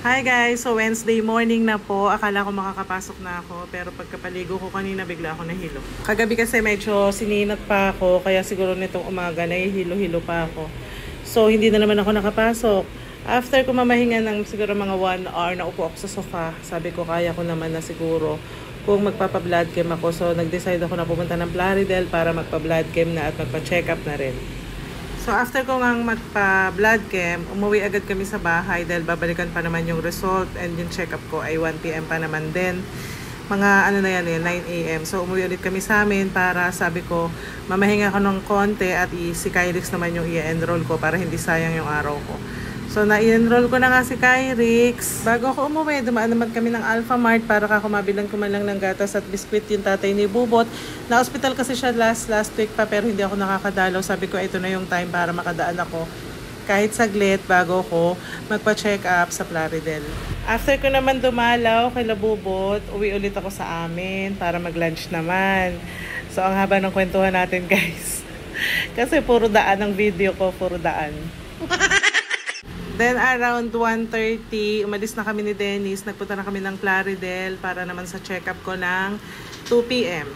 Hi guys! So Wednesday morning na po. Akala ko makakapasok na ako. Pero pagkapaligo ko kanina bigla ako nahilo. Kagabi kasi medyo sininat pa ako. Kaya siguro nitong umaga nahihilo-hilo pa ako. So hindi na naman ako nakapasok. After ko mamahinga ng siguro mga 1 hour na upo ako sa sofa. Sabi ko kaya ko naman na siguro kung magpapa-blood chem ako. So nag-decide ako na pumunta ng Plaridel para magpa-blood chem na at magpa-check up na rin. So after ko ngang magpa-blood chem, umuwi agad kami sa bahay dahil babalikan pa naman yung result and yung check-up ko ay 1 PM pa naman din. Mga ano na yan 9 AM. So umuwi ulit kami sa amin para sabi ko mamahinga ko ng konti at si Kyrix naman yung i-enroll ko para hindi sayang yung araw ko. So na-enroll ko na nga si Kyrix. Bago ako umuwi, dumaan naman kami ng Alpha Mart para mabilang ko man lang ng gatas at biskwit yung tatay ni Bubot. Na-hospital kasi siya last week pa pero hindi ako nakakadalaw. Sabi ko ito na yung time para makadaan ako kahit saglit bago ko magpa-check up sa Plaridel. After ko naman dumalaw kay Bubot, uwi ulit ako sa amin para mag-lunch naman. So ang haba ng kwentuhan natin guys. Kasi puro daan ang video ko, puro daan. Then around 1:30, umalis na kami ni Dennis. Nagpunta na kami ng Plaridel para naman sa check-up ko ng 2 PM.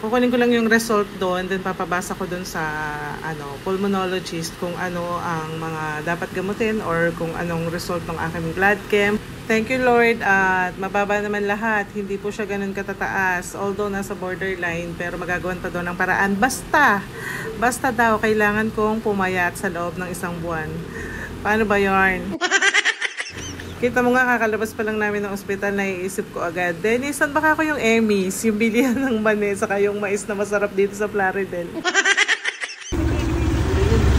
Kukunin ko lang yung result doon, then papabasa ko doon sa pulmonologist kung ano ang mga dapat gamutin or kung anong result ng aking blood chem. Thank you Lord at mababa naman lahat. Hindi po siya ganun katataas. Although nasa borderline pero magagawan pa doon ng paraan. Basta daw kailangan kong pumayat sa loob ng 1 buwan. Paano ba yarn? Kita mo nga, kakalabas pa lang namin ng ospital, naiisip ko agad, Dennis, saan baka ako yung Emmys? Yung bilihan ng mani, saka yung mais na masarap dito sa Plaridel.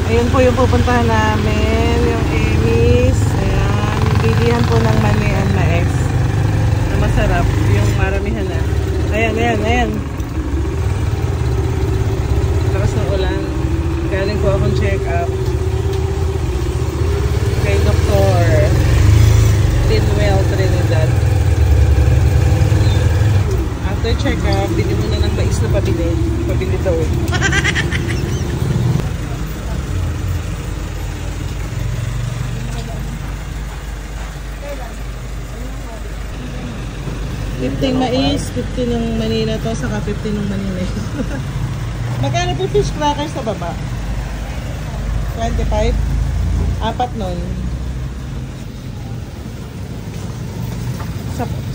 Ayun po yung pupuntahan namin, yung Emmys. Ayan, bilihan po ng mani and mais na masarap, yung maramihan na. Ayan. Lakas ng ulan. Galing po akong check up kay Dr. Tinwell Trinidad. After check up, bili muna ng mais na pabili. Pabili daw. $15 mais, 50 ng manila to, saka 50 ng manila. Magkano po fish crackers sa baba? 25? 4 nun.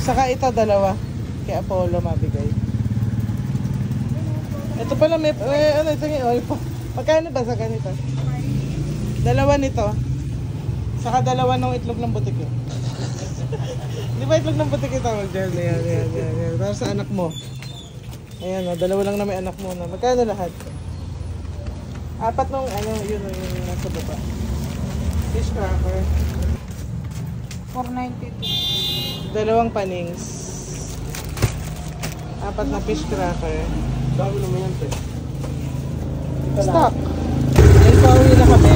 Saka ito 2 kay Apollo mabigay. Ito pala may ito yung oil po. Magkano ba sa ganito? 2 nito. Saka 2 ng itlog ng butik eh. Di ba itlog ng butik ito? Yan. Para sa anak mo. Ayan 2 lang na may anak mo na. Magkano lahat? 4 nung yun nasa baba. Fish cracker. 492. 2 panings. 4 na fish cracker. Bago naman yan, pe. Stock. Then pauwi na kami.